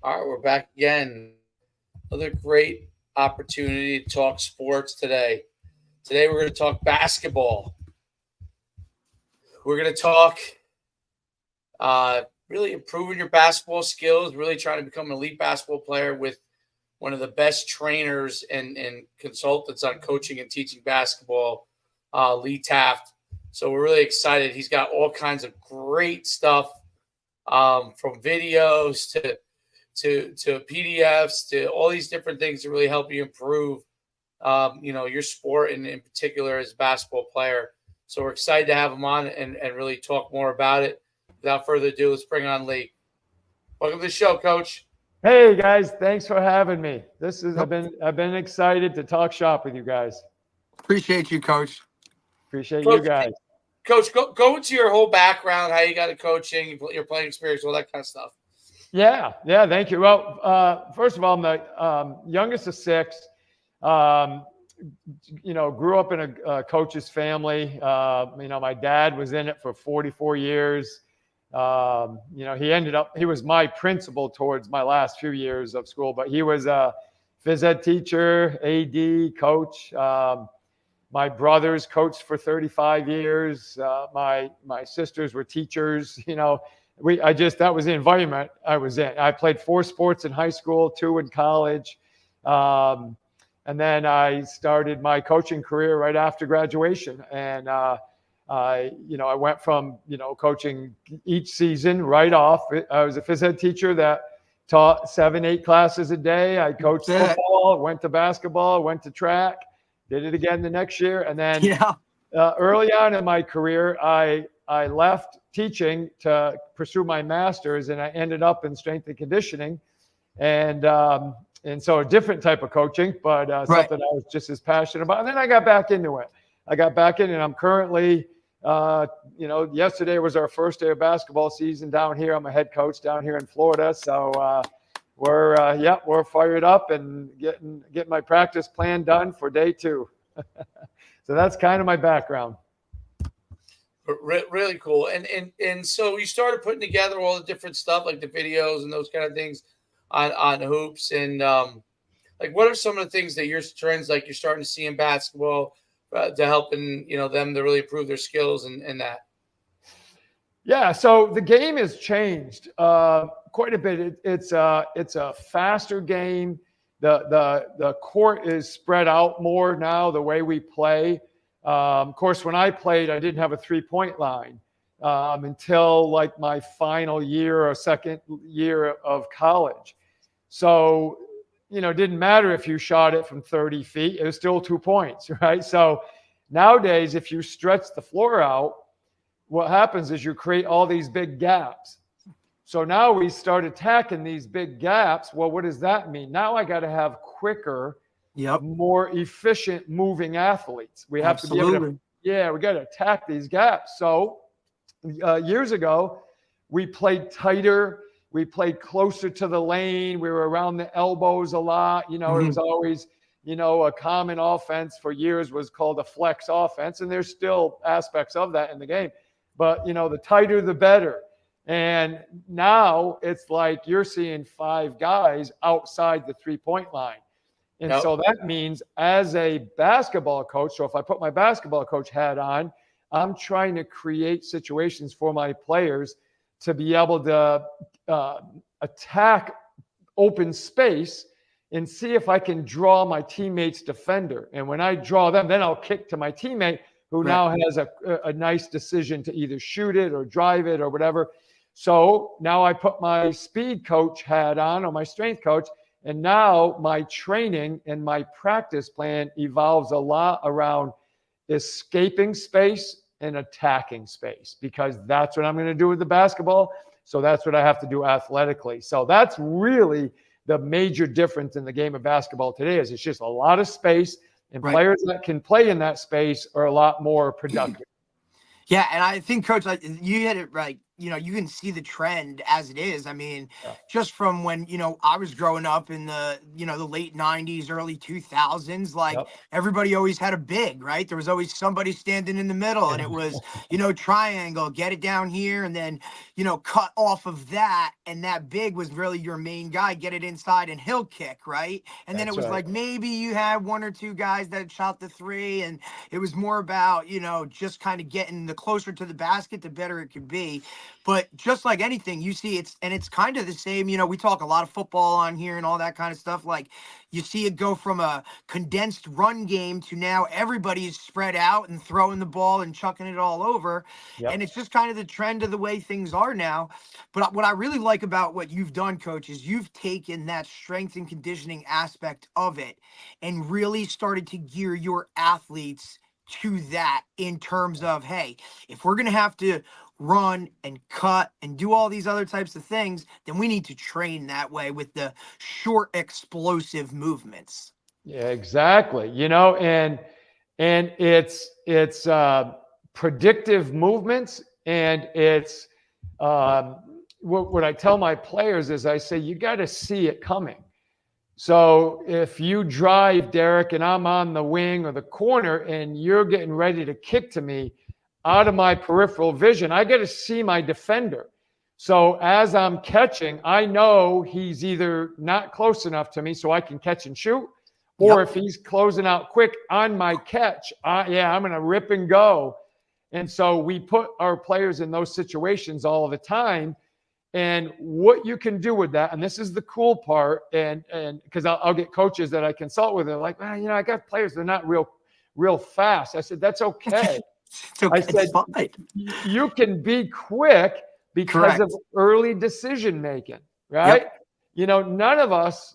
All right, we're back again. Another great opportunity to talk sports today. Today we're going to talk basketball. We're going to talk really improving your basketball skills, really trying to become an elite basketball player with one of the best trainers and consultants on coaching and teaching basketball, Lee Taft. So we're really excited. He's got all kinds of great stuff, from videos to PDFs to all these different things to really help you improve, your sport and in particular as a basketball player. So we're excited to have him on and really talk more about it. Without further ado, let's bring on Lee. Welcome to the show, Coach. Hey guys, thanks for having me. I've been excited to talk shop with you guys. Appreciate you, Coach. Appreciate you guys. Coach, go into your whole background, how you got into coaching, your playing experience, all that kind of stuff. Yeah, thank you. Well, first of all, I'm the youngest of six. Grew up in a coach's family. My dad was in it for 44 years. He was my principal towards my last few years of school, but he was a phys ed teacher, AD, coach. My brothers coached for 35 years. My sisters were teachers. That was the environment I was in. I played 4 sports in high school, 2 in college. And then I started my coaching career right after graduation. And, I went from, coaching each season right off. I was a phys ed teacher that taught 7-8 classes a day. I coached football, went to basketball, went to track, did it again the next year. And then early on in my career, I left teaching to pursue my master's, and I ended up in strength and conditioning. And so a different type of coaching, but something I was just as passionate about. And then I got back into it. And I'm currently, yesterday was our first day of basketball season down here. I'm a head coach down here in Florida. So we're fired up and getting my practice plan done for day 2. So that's kind of my background. Really cool. And so you started putting together all the different stuff, like the videos and those kind of things on hoops. And what are some of the things that your trends, like you're starting to see in basketball, to helping them to really improve their skills and that? Yeah, so the game has changed quite a bit. It's a faster game. The court is spread out more now. The way we play. Of course, when I played, I didn't have a 3-point line until like my final year or second year of college. So it didn't matter if you shot it from 30 feet, it was still 2 points, right? So nowadays, if you stretch the floor out, what happens is you create all these big gaps. So now we start attacking these big gaps. Well, what does that mean? Now I got to have quicker, more efficient moving athletes. We have to be able to, we got to attack these gaps. So years ago, we played tighter. We played closer to the lane. We were around the elbows a lot. It was always, a common offense for years was called a flex offense. And there's still aspects of that in the game. But, the tighter, the better. And now it's like you're seeing 5 guys outside the 3-point line. And so that means as a basketball coach, so if I put my basketball coach hat on, I'm trying to create situations for my players to be able to attack open space and see if I can draw my teammate's defender. And when I draw them, then I'll kick to my teammate who now has a nice decision to either shoot it or drive it or whatever. So now I put my speed coach hat on, or my strength coach, and now my training and my practice plan evolves a lot around escaping space and attacking space, because that's what I'm going to do with the basketball. So that's what I have to do athletically. So that's really the major difference in the game of basketball today, is it's just a lot of space, and players that can play in that space are a lot more productive. Yeah, and I think, Coach, like you hit it right. you can see the trend as it is. I mean, Yeah. just from when, I was growing up in the, the late 90s, early 2000s, like Yep. everybody always had a big, right? There was always somebody standing in the middle, and it was, triangle, get it down here, and then, cut off of that. And that big was really your main guy, get it inside and he'll kick, right? And then it That's was right. like maybe you had one or two guys that shot the three, and it was more about, just kind of getting the closer to the basket, the better it could be. But just like anything, you see it's kind of the same. We talk a lot of football on here and all that kind of stuff. Like you see it go from a condensed run game to now everybody's spread out and throwing the ball and chucking it all over. Yep. And it's just kind of the trend of the way things are now. But what I really like about what you've done, Coach, is you've taken that strength and conditioning aspect of it and really started to gear your athletes to that in terms of, hey, if we're going to have to run and cut and do all these other types of things, then we need to train that way with the short explosive movements. Yeah, exactly. And it's predictive movements, and it's what I tell my players is I say you got to see it coming. So if you drive, Derek, and I'm on the wing or the corner and you're getting ready to kick to me, out of my peripheral vision, I got to see my defender. So as I'm catching, I know he's either not close enough to me so I can catch and shoot, or if he's closing out quick on my catch, I'm going to rip and go. And so we put our players in those situations all the time. And what you can do with that, and this is the cool part, and because I'll get coaches that I consult with, they're like, man, I got players, they're not real fast. I said, that's okay. I said, you can be quick because of early decision making, right? Yep. None of us,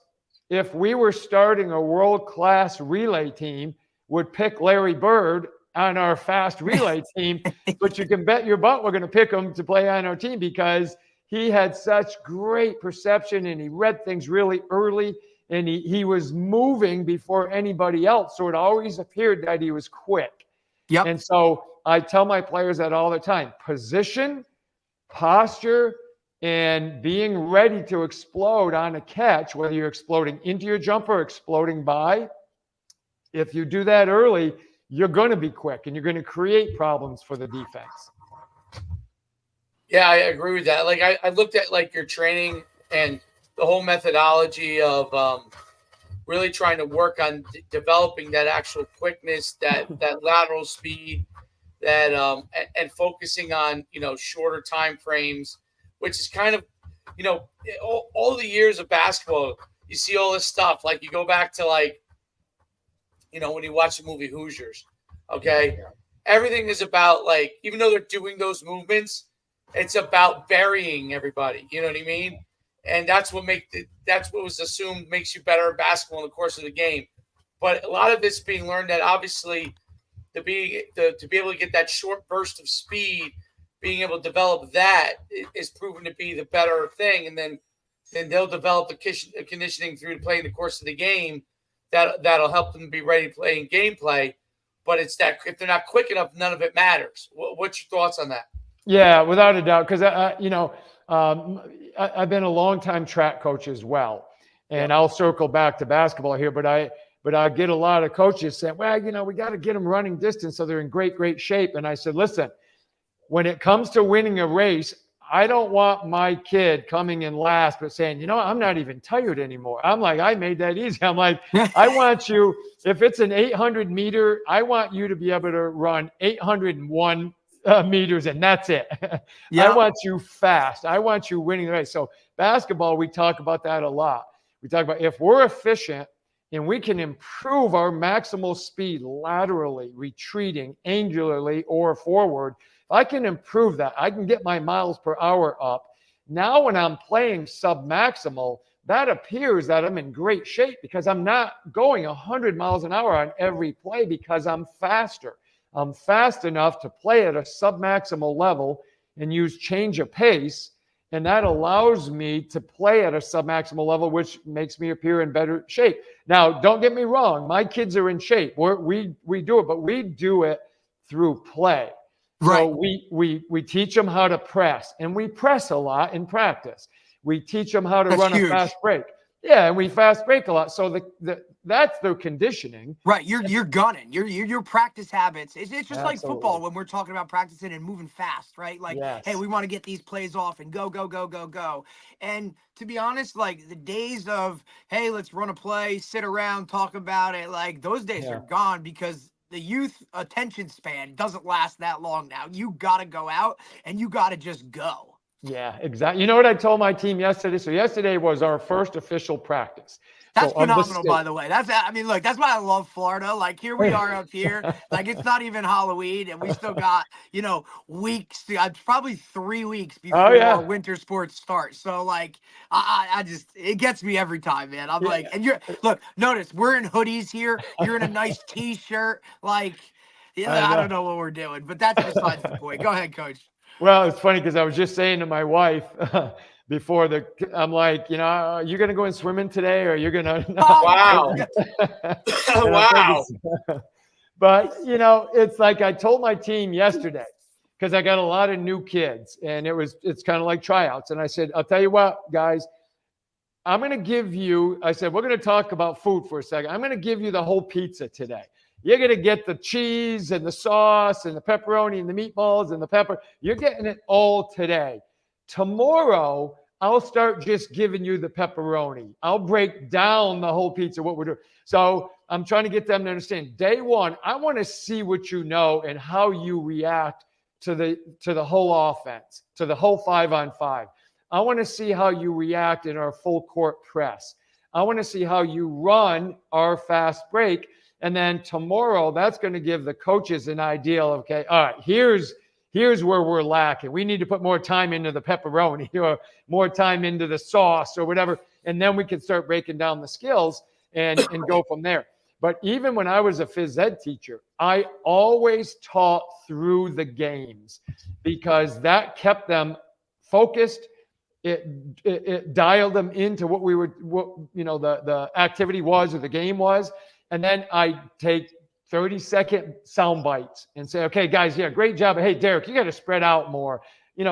if we were starting a world-class relay team, would pick Larry Bird on our fast relay team, but you can bet your butt we're going to pick him to play on our team because he had such great perception and he read things really early and he was moving before anybody else. So it always appeared that he was quick. Yep. And so I tell my players that all the time: position, posture, and being ready to explode on a catch, whether you're exploding into your jumper or exploding by. If you do that early, you're going to be quick and you're going to create problems for the defense. Yeah, I agree with that. Like I looked at like your training and the whole methodology of really trying to work on developing that actual quickness, that lateral speed, that and focusing on shorter time frames, which is kind of all the years of basketball. You see all this stuff. Like you go back to when you watch the movie Hoosiers, okay, everything is about even though they're doing those movements, it's about burying everybody. You know what I mean? And that's what was assumed makes you better at basketball in the course of the game. But a lot of it's being learned that obviously to be able to get that short burst of speed, being able to develop that is proven to be the better thing. And then they'll develop the conditioning through to play in the course of the game that'll help them be ready to play in gameplay. But it's that if they're not quick enough, none of it matters. What's your thoughts on that? Yeah, without a doubt, because I've been a longtime track coach as well, and I'll circle back to basketball here. But I get a lot of coaches saying, "Well, we got to get them running distance so they're in great shape." And I said, "Listen, when it comes to winning a race, I don't want my kid coming in last, but saying, I'm not even tired anymore." I'm like, I made that easy. I'm like, I want you, if it's an 800 meter, I want you to be able to run 801 meters, and that's it. I want you fast. I want you winning the race. So basketball, we talk about that a lot. We talk about if we're efficient and we can improve our maximal speed laterally, retreating, angularly, or forward, if I can improve that, I can get my miles per hour up. Now when I'm playing sub-maximal, that appears that I'm in great shape because I'm not going 100 miles an hour on every play because I'm faster. I'm fast enough to play at a sub-maximal level and use change of pace, and that allows me to play at a sub-maximal level, which makes me appear in better shape. Now, don't get me wrong. My kids are in shape. We do it, but we do it through play. So Right. we teach them how to press, and we press a lot in practice. We teach them how to That's run a huge. fast break. Yeah, and we fast break a lot. So that's their conditioning. Right, you're gunning. Your practice habits. It's just like Absolutely. football when we're talking about practicing and moving fast, right? Like, hey, Yes. we want to get these plays off and go, go, go, go, go. And to be honest, like the days of hey, let's run a play, sit around, talk about it, like those days are Yeah. gone because the youth attention span doesn't last that long now. You gotta go out and you gotta just go. Yeah, exactly. You know what I told my team yesterday? So yesterday was our first official practice. So That's of the phenomenal, state. by the way. I mean, look, that's why I love Florida. Like, here we are up here. Like, it's not even Halloween, and we still got, weeks, probably 3 weeks Oh before yeah. winter sports start. So, like, I just, it gets me every time, man. I'm like, Yeah. and look, notice we're in hoodies here. You're in a nice t shirt. Like, I yeah, I don't know. know what we're doing, but that's besides the point. Go ahead, coach. Well, it's funny because I was just saying to my wife before I'm like, you're gonna go in swimming today, or you're gonna. Oh, my Wow. God. And I'm Wow. thinking, but it's like I told my team yesterday because I got a lot of new kids, and it's kind of like tryouts, and I said, I'll tell you what, guys, I'm going to give you. I said we're going to talk about food for a second. I'm going to give you the whole pizza today. You're going to get the cheese and the sauce and the pepperoni and the meatballs and the pepper. You're getting it all today. Tomorrow, I'll start just giving you the pepperoni. I'll break down the whole pizza, what we're doing. So I'm trying to get them to understand. Day one, I want to see what you know and how you react to the whole offense, to the whole 5-on-5. I want to see how you react in our full court press. I want to see how you run our fast break. And then tomorrow, that's going to give the coaches an idea of, okay, all right, here's where we're lacking. We need to put more time into the pepperoni or more time into the sauce or whatever. And then we can start breaking down the skills and go from there. But even when I was a phys ed teacher, I always taught through the games because that kept them focused. It dialed them into what the activity was or the game was. And then I take 30-second sound bites and say, okay, guys, yeah, great job. Hey, Derek, you got to spread out more.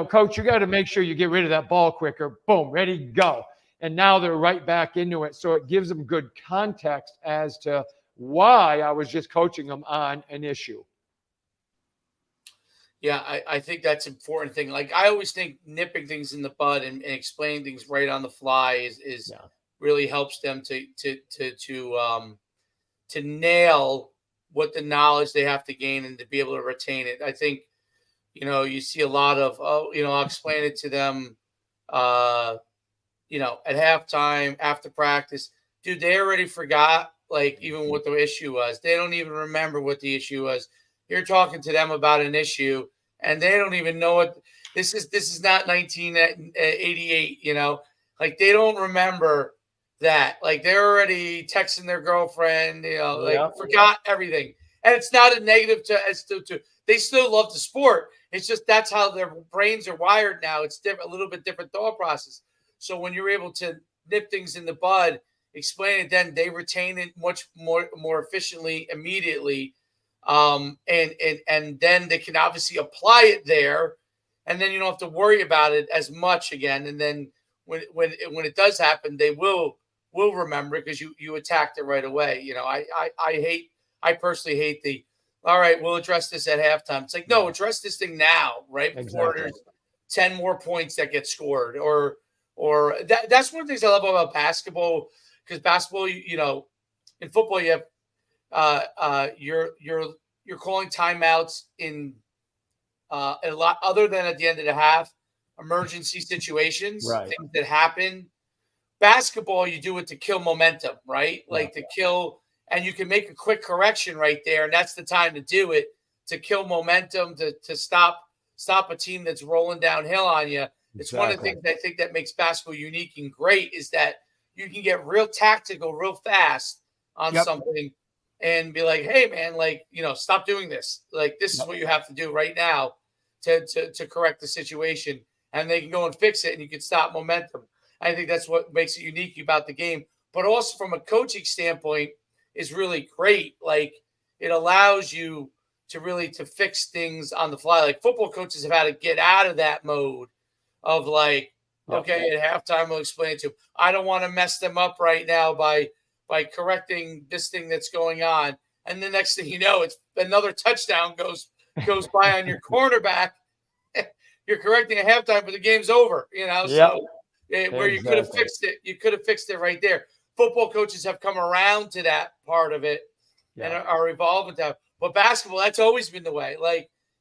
Coach, you got to make sure you get rid of that ball quicker. Boom, ready, go. And now they're right back into it. So it gives them good context as to why I was just coaching them on an issue. Yeah, I think that's an important thing. Like I always think nipping things in the bud and explaining things right on the fly is Yeah. really helps them to nail what the knowledge they have to gain and to be able to retain it. I think, you see a lot of, I'll explain it to them, at halftime, after practice. Dude, they already forgot, like, even what the issue was. They don't even remember what the issue was. You're talking to them about an issue, and they don't even know what this is. This is not 1988, like they don't remember that. Like they're already texting their girlfriend, like forgot everything. And it's not a negative to they still love the sport. It's just that's how their brains are wired now. It's different, a little bit different thought process. So when you're able to nip things in the bud, explain it, then they retain it much more efficiently immediately. And then they can obviously apply it there, and then you don't have to worry about it as much again. And then when it does happen, they will remember because you attacked it right away. I personally hate the all right, we'll address this at halftime. It's like, no, address this thing now, right before Exactly. there's 10 more points that get scored. Or that's one of the things I love about basketball, because basketball, in football you have you're calling timeouts in a lot other than at the end of the half, emergency situations, Right. things that happen. Basketball, you do it to kill momentum, right? Like to kill, and you can make a quick correction right there, and that's the time to do it, to kill momentum, to stop a team that's rolling downhill on you. It's one of the things I think that makes basketball unique and great is that you can get real tactical real fast on something and be like, hey, man, like, stop doing this. Like, this is what you have to do right now to correct the situation. And they can go and fix it, and you can stop momentum. I think that's what makes it unique about the game. But also from a coaching standpoint is really great. Like, it allows you to fix things on the fly. Like football coaches have had to get out of that mode of like, okay, at halftime we'll explain it to them. I don't want to mess them up right now by correcting this thing that's going on. And the next thing you know, it's another touchdown goes by on your cornerback. You're correcting at halftime, but the game's over. So where you could have fixed it right there. Football coaches have come around to that part of it and are evolving that. But basketball, that's always been the way.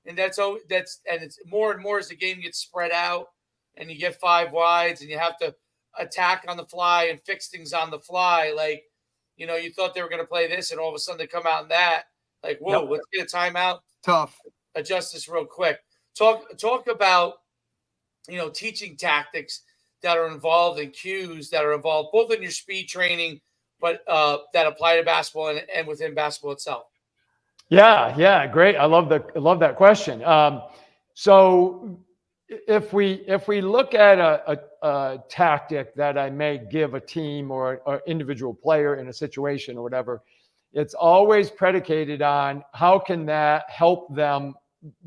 And it's more and more as the game gets spread out and you get 5 wides and you have to attack on the fly and fix things on the fly. You thought they were going to play this and all of a sudden they come out in that. Like, whoa, let's get a timeout. Tough. Adjust this real quick. Talk about, teaching tactics that are involved in cues that are involved both in your speed training, but that apply to basketball and within basketball itself. Yeah, great. I love that question. So if we look at a tactic that I may give a team or an individual player in a situation or whatever, it's always predicated on how can that help them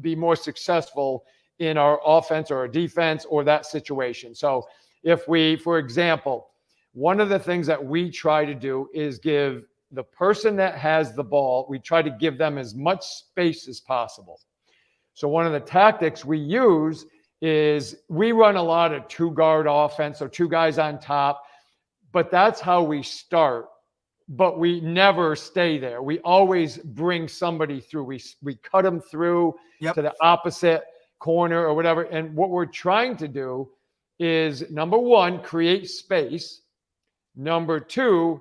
be more successful in our offense or our defense or that situation. So if we, for example, one of the things that we try to do is give the person that has the ball, we try to give them as much space as possible. So one of the tactics we use is we run a lot of 2-guard offense, so 2 guys on top, but that's how we start. But we never stay there. We always bring somebody through. We cut them through to the opposite corner or whatever. And what we're trying to do is, number 1, create space. Number 2,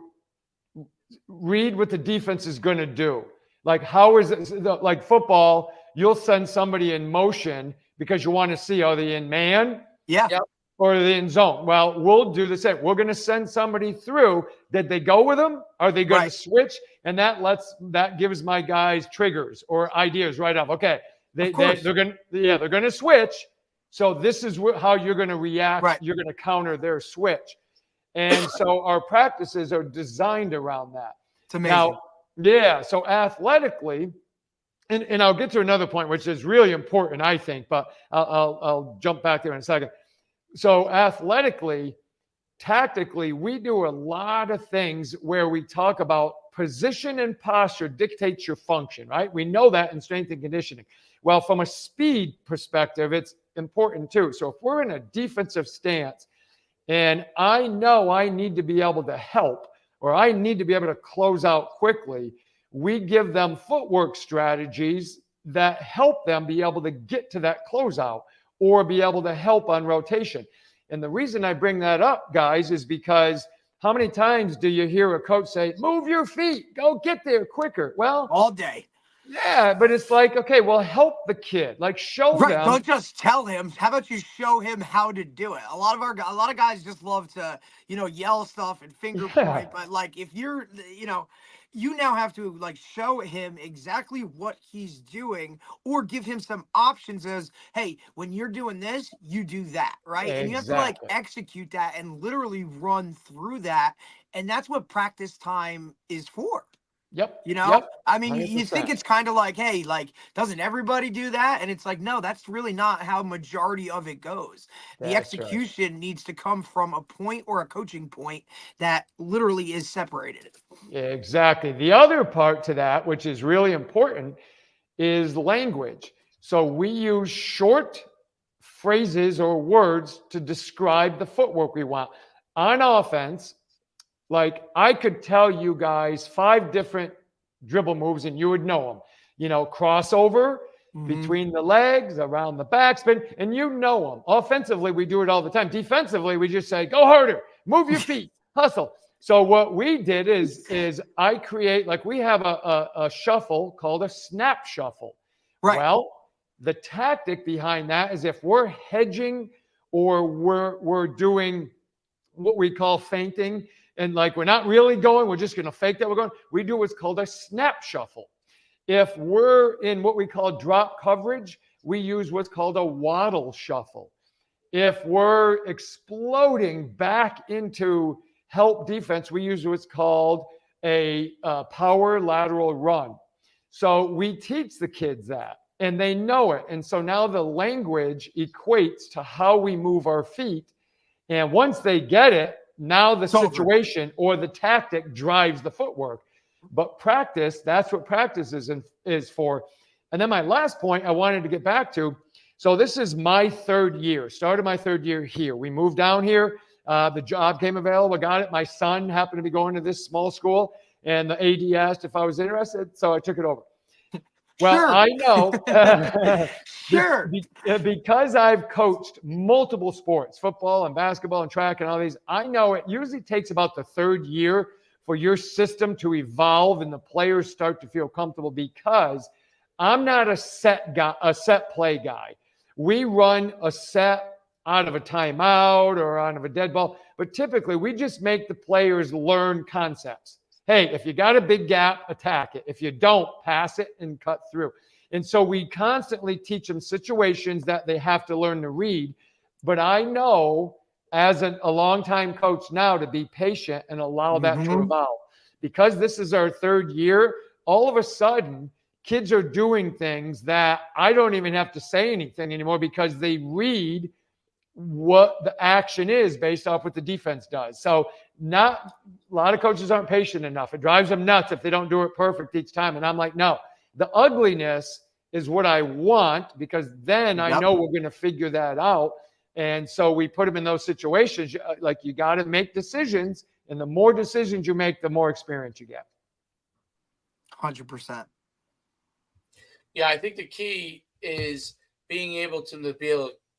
read what the defense is going to do. Like, how is it? Like football, you'll send somebody in motion because you want to see, are they in man? Yeah. Yep. Or are they in zone? Well, we'll do the same. We're going to send somebody through. Did they go with them? Are they going to switch? And that gives my guys triggers or ideas right off. Okay, they're going to switch. So this is how you're going to react. Right. You're going to counter their switch. And so our practices are designed around that. It's amazing. Now, so athletically, and I'll get to another point, which is really important, I think, but I'll jump back there in a second. So athletically, tactically, we do a lot of things where we talk about position and posture dictates your function, right? We know that in strength and conditioning. Well, from a speed perspective, it's important too. So if we're in a defensive stance and I know I need to be able to help or I need to be able to close out quickly, we give them footwork strategies that help them be able to get to that closeout or be able to help on rotation. And the reason I bring that up, guys, is because how many times do you hear a coach say, move your feet, go get there quicker? Well, all day. Yeah, but it's like, okay, well, help the kid. Like, show them. Don't just tell him. How about you show him how to do it? A lot of guys just love to, yell stuff and finger point. But like, if you're, you now have to like show him exactly what he's doing or give him some options as, hey, when you're doing this, you do that, right? Exactly. And you have to like execute that and literally run through that. And that's what practice time is for. Yep. I mean, you think it's kind of like, hey, like, doesn't everybody do that? And it's like, no, that's really not how majority of it goes. The execution needs to come from a point or a coaching point that literally is separated. Yeah, exactly. The other part to that, which is really important, is language. So we use short phrases or words to describe the footwork we want. On offense, like I could tell you guys 5 different dribble moves and you would know them. Crossover between the legs, around the backspin, and you know them. Offensively, we do it all the time. Defensively, we just say, go harder, move your feet, hustle. So what we did is I create, like we have a shuffle called a snap shuffle. Right. Well, the tactic behind that is if we're hedging or we're doing what we call feinting, and like we're not really going, we're just going to fake that we're going, we do what's called a snap shuffle. If we're in what we call drop coverage, we use what's called a waddle shuffle. If we're exploding back into help defense, we use what's called a power lateral run. So we teach the kids that, and they know it. And so now the language equates to how we move our feet. And once they get it, now the situation or the tactic drives the footwork. But practice, that's what practice is for. And then my last point I wanted to get back to. So this is my third year, started my third year here. We moved down here. The job came available, got it. My son happened to be going to this small school, and the AD asked if I was interested, so I took it over. Well, sure. I know sure. because I've coached multiple sports, football and basketball and track and all these, I know it usually takes about the third year for your system to evolve and the players start to feel comfortable, because I'm not a set play guy. We run a set out of a timeout or out of a dead ball, but typically we just make the players learn concepts. Hey, if you got a big gap, attack it. If you don't, pass it and cut through. And so we constantly teach them situations that they have to learn to read. But I know as a longtime coach now to be patient and allow that to evolve. Because this is our third year, all of a sudden, kids are doing things that I don't even have to say anything anymore, because they read what the action is based off what the defense does. So not a lot of coaches aren't patient enough. It drives them nuts if they don't do it perfect each time. And I'm like, no, the ugliness is what I want, because then I know we're going to figure that out. And so we put them in those situations. Like, you got to make decisions, and the more decisions you make, the more experience you get. 100%. Yeah, I think the key is being able to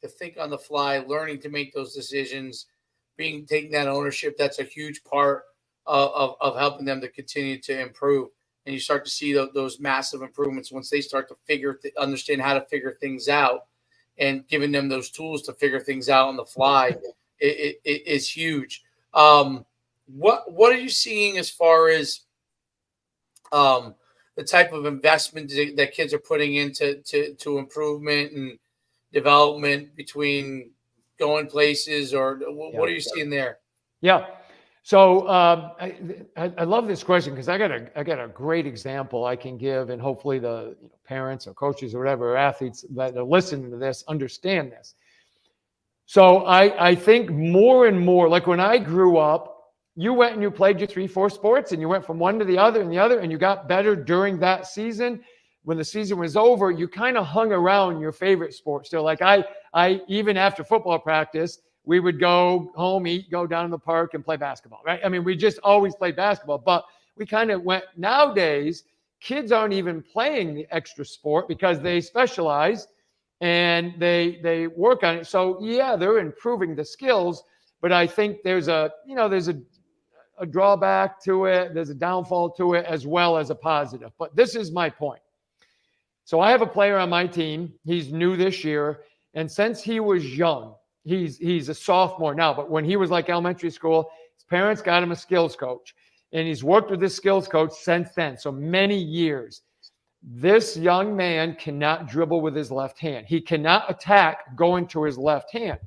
think on the fly, learning to make those decisions, taking that ownership. That's a huge part of helping them to continue to improve. And you start to see those massive improvements once they start to understand how to figure things out, and giving them those tools to figure things out on the fly it is huge. What are you seeing as far as the type of investment that kids are putting into improvement and development between going places, or what are you seeing there? Yeah. So I love this question, because I got a great example I can give, and hopefully the parents or coaches or whatever, or athletes that are listening to this understand this. So I think more and more, like when I grew up, you went and you played your 3-4 sports, and you went from one to the other and the other, and you got better during that season. When the season was over, you kind of hung around your favorite sport still. Like I even after football practice, we would go home, eat, go down to the park and play basketball, right? I mean, we just always played basketball, but we kind of went. Nowadays, kids aren't even playing the extra sport because they specialize and they work on it. So yeah, they're improving the skills, but I think there's a drawback to it. There's a downfall to it, as well as a positive. But this is my point. So I have a player on my team. He's new this year. And since he was young, he's a sophomore now, but when he was like elementary school, his parents got him a skills coach. And he's worked with this skills coach since then, so many years. This young man cannot dribble with his left hand. He cannot attack going to his left hand.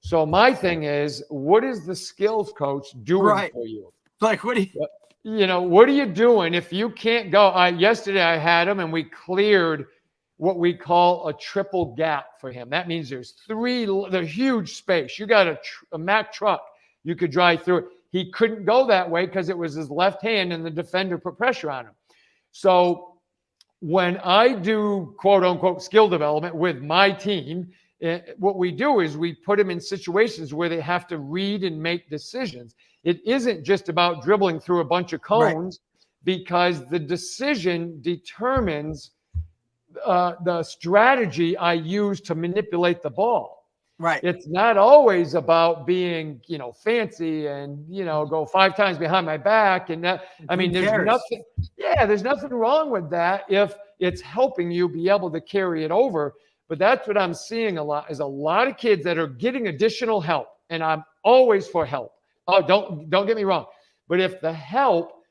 So my thing is, what is the skills coach doing for you? Like, what do you... what are you doing if you can't go? Yesterday I had him, and we cleared what we call a triple gap for him. That means there's huge space. You got a Mack truck. You could drive through it. He couldn't go that way because it was his left hand, and the defender put pressure on him. So when I do quote unquote skill development with my team, what we do is we put them in situations where they have to read and make decisions. It isn't just about dribbling through a bunch of cones, because the decision determines the strategy I use to manipulate the ball. Right. It's not always about being, fancy and, go 5 times behind my back. And that, there's nothing wrong with that if it's helping you be able to carry it over. But that's what I'm seeing a lot, is a lot of kids that are getting additional help. And I'm always for help. Oh, don't get me wrong. But if the help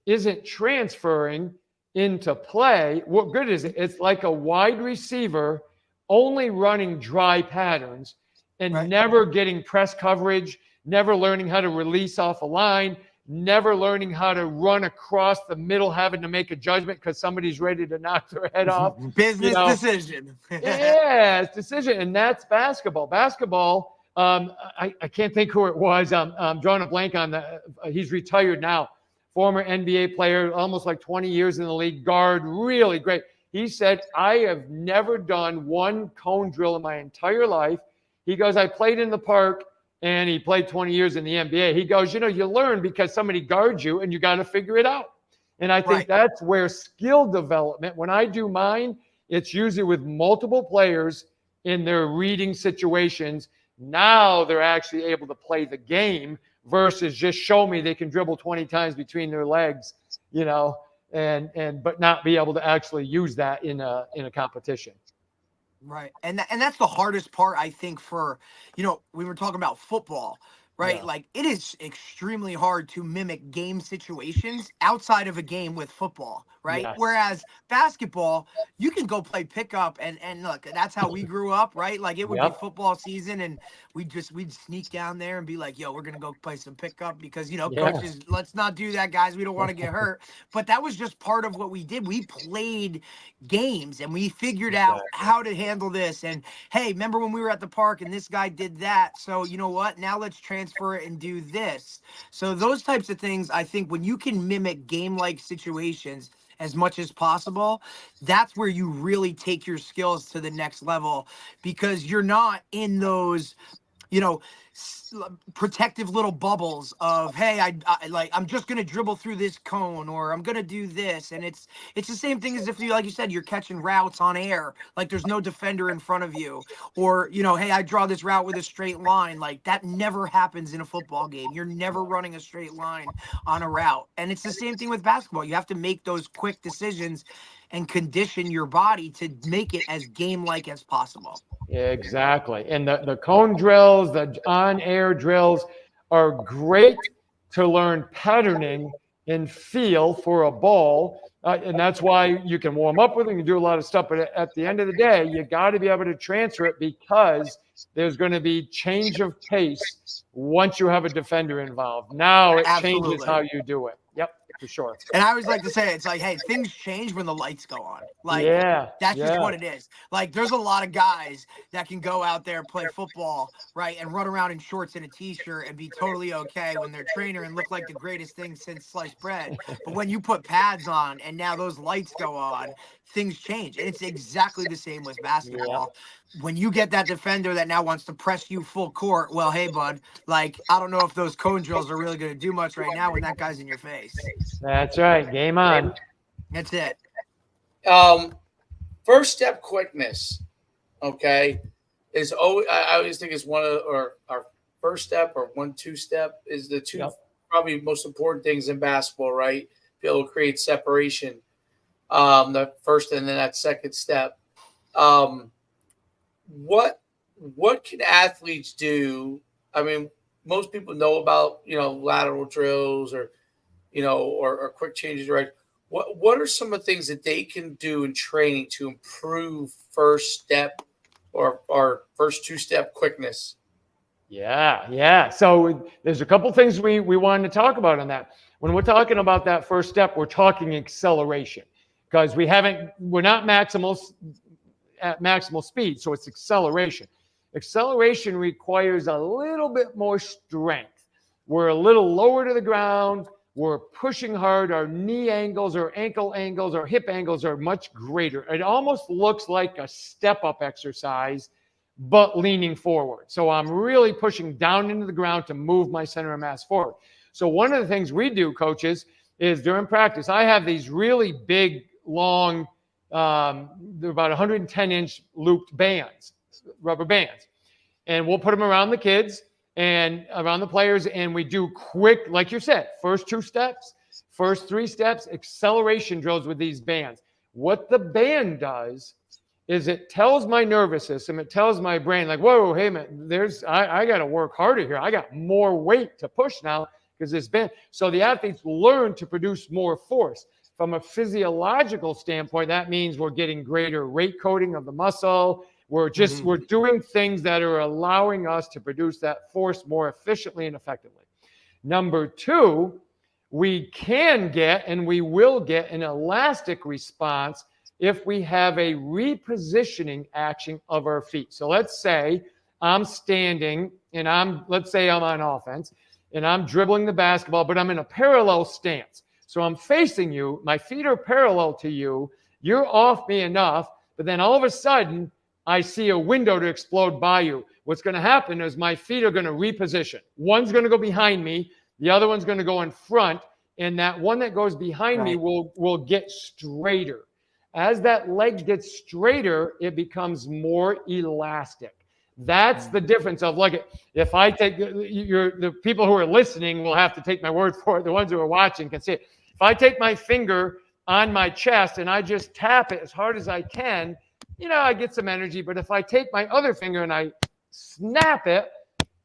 isn't transferring into play, what good is it? It's like a wide receiver only running dry patterns and never getting press coverage, never learning how to release off a line. never learning how to run across the middle, having to make a judgment because somebody's ready to knock their head off. Business decision. Yeah, it's decision. And that's basketball. Basketball, I can't think who it was. I'm drawing a blank on he's retired now. Former NBA player, almost like 20 years in the league, guard, really great. He said, I have never done one cone drill in my entire life. He goes, I played in the park, and he played 20 years in the NBA. He goes, you learn because somebody guards you, and you got to figure it out. And I think that's where skill development, when I do mine, it's usually with multiple players in their reading situations. Now they're actually able to play the game versus just show me they can dribble 20 times between their legs, but not be able to actually use that in a competition. Right. And that's the hardest part, I think, for, we were talking about football, right? Yeah. Like, it is extremely hard to mimic game situations outside of a game with football, right? Yes. Whereas basketball, you can go play pickup and look, that's how we grew up, right? Like, it would be football season and we'd sneak down there and be like, yo, we're going to go play some pickup because, coaches, let's not do that, guys. We don't want to get hurt. But that was just part of what we did. We played games and we figured out how to handle this. And hey, remember when we were at the park and this guy did that? So you know what? Now let's transfer it and do this. So those types of things, I think when you can mimic game-like situations as much as possible, that's where you really take your skills to the next level, because you're not in those, protective little bubbles of, hey, I'm just going to dribble through this cone, or I'm going to do this. And it's the same thing as if you, like you said, you're catching routes on air, like there's no defender in front of you, or, hey, I draw this route with a straight line. Like that never happens in a football game. You're never running a straight line on a route. And it's the same thing with basketball. You have to make those quick decisions and condition your body to make it as game-like as possible. Exactly. And the cone drills, the on-air drills are great to learn patterning and feel for a ball. And that's why you can warm up with them, you do a lot of stuff. But at the end of the day, you got to be able to transfer it, because there's going to be change of pace once you have a defender involved. Now it changes how you do it. Yep, for sure. And I always like to say, it's like, hey, things change when the lights go on. Like, that's just what it is. Like, there's a lot of guys that can go out there, play football, right, and run around in shorts and a T-shirt and be totally okay when they're trainer and look like the greatest thing since sliced bread. But when you put pads on and now those lights go on, things change. And it's exactly the same with basketball. When you get that defender that now wants to press you full court, well, hey, bud, like, I don't know if those cone drills are really going to do much right now when that guy's in your face. That's right. Game on. That's it. First step quickness, is always, I always think it's one of our first step or 1-2 step is the two probably most important things in basketball, right? Be able to create separation. The first and then that second step. What can athletes do? I mean, most people know about, lateral drills or quick changes, right? What are some of the things that they can do in training to improve first step or first 2-step quickness? Yeah. So there's a couple things we wanted to talk about on that. When we're talking about that first step, we're talking acceleration, because we're not at maximal speed, so it's acceleration. Acceleration requires a little bit more strength. We're a little lower to the ground. We're pushing hard. Our knee angles, our ankle angles, our hip angles are much greater. It almost looks like a step-up exercise, but leaning forward. So I'm really pushing down into the ground to move my center of mass forward. So one of the things we do, coaches, is during practice, I have these really big, long, they're about 110-inch looped bands, rubber bands. And we'll put them around the kids and around the players, and we do quick, like you said, first 2 steps, first 3 steps, acceleration drills with these bands. What the band does is it tells my nervous system, it tells my brain, like, whoa, hey, man, I got to work harder here. I got more weight to push now because this band. So the athletes learn to produce more force. From a physiological standpoint, that means we're getting greater rate coding of the muscle. We're doing things that are allowing us to produce that force more efficiently and effectively. Number 2 we can get and we will get an elastic response if we have a repositioning action of our feet. So let's say I'm standing and let's say I'm on offense and I'm dribbling the basketball, but I'm in a parallel stance. So I'm facing you, my feet are parallel to you, you're off me enough, but then all of a sudden I see a window to explode by you. What's going to happen is my feet are going to reposition. One's going to go behind me, the other one's going to go in front, and that one that goes behind me will get straighter. As that leg gets straighter, it becomes more elastic. That's the difference of, like, if I take the people who are listening will have to take my word for it. The ones who are watching can see it. If I take my finger on my chest and I just tap it as hard as I can, I get some energy. But if I take my other finger and I snap it,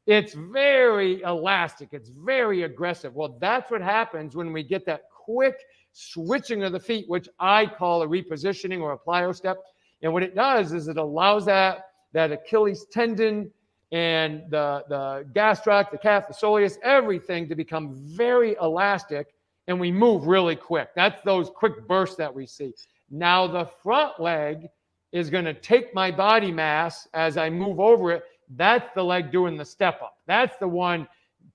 it's very elastic. It's very aggressive. Well, that's what happens when we get that quick switching of the feet, which I call a repositioning or a plyo step. And what it does is it allows that Achilles tendon and the gastroc, the calf, the soleus, everything to become very elastic, and we move really quick. That's those quick bursts that we see. Now the front leg is going to take my body mass as I move over it. That's the leg doing the step up. That's the one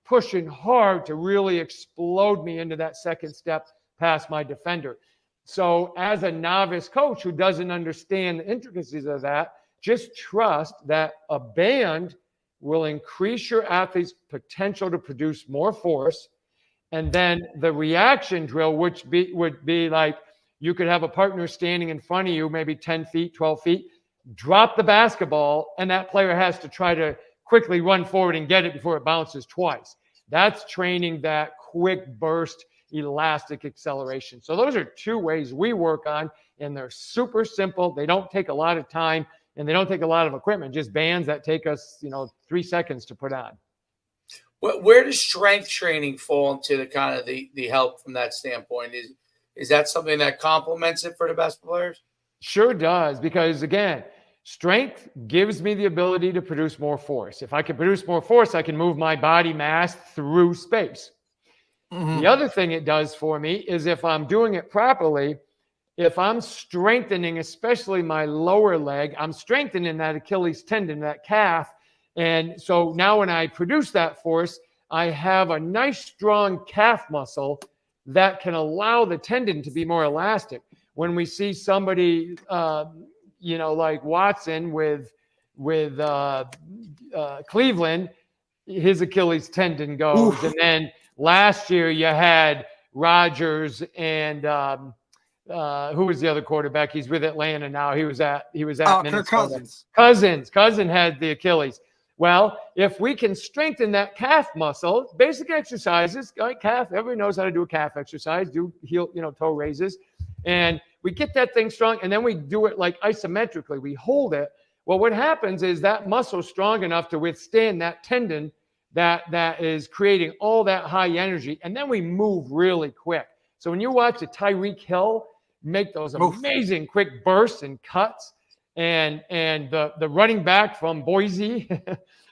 pushing hard to really explode me into that second step past my defender. So as a novice coach who doesn't understand the intricacies of that, just trust that a band will increase your athlete's potential to produce more force. And then the reaction drill, which would be like, you could have a partner standing in front of you, maybe 10 feet, 12 feet, drop the basketball, and that player has to try to quickly run forward and get it before it bounces twice. That's training that quick burst, elastic acceleration. So those are two ways we work on, and they're super simple. They don't take a lot of time, and they don't take a lot of equipment, just bands that take us, 3 seconds to put on. Where does strength training fall into the kind of the help from that standpoint? Is that something that complements it for the best players? Sure does, because again, strength gives me the ability to produce more force. If I can produce more force, I can move my body mass through space. The other thing it does for me is, if I'm doing it properly, if I'm strengthening, especially my lower leg, I'm strengthening that Achilles tendon, that calf. And so now when I produce that force, I have a nice, strong calf muscle that can allow the tendon to be more elastic. When we see somebody, like Watson with Cleveland, his Achilles tendon goes. Oof. And then last year you had Rodgers and who was the other quarterback? He's with Atlanta now. He was at Minnesota. Cousin had the Achilles. Well, if we can strengthen that calf muscle, basic exercises, like calf, everybody knows how to do a calf exercise, do heel, toe raises, and we get that thing strong, and then we do it like isometrically. We hold it. Well, what happens is that muscle is strong enough to withstand that tendon that is creating all that high energy, and then we move really quick. So when you watch a Tyreek Hill make those amazing quick bursts and cuts, and the running back from Boise,